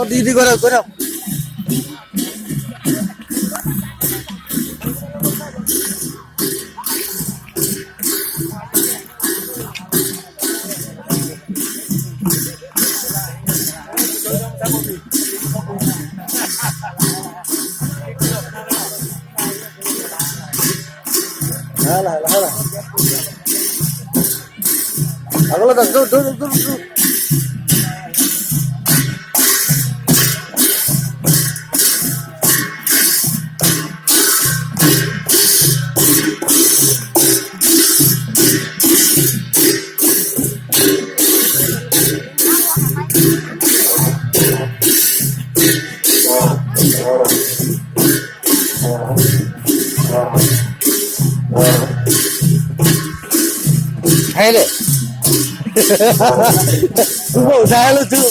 di করে করে Hala, hala. Aku lah dur. Hay deh. Tunggu, saya lucu.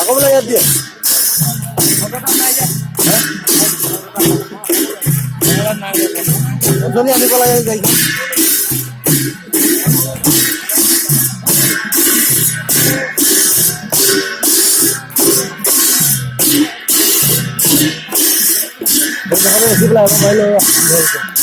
Aku melihat dia. Soalnya ini kalau yang kayak gitu. Sebelah mana ya?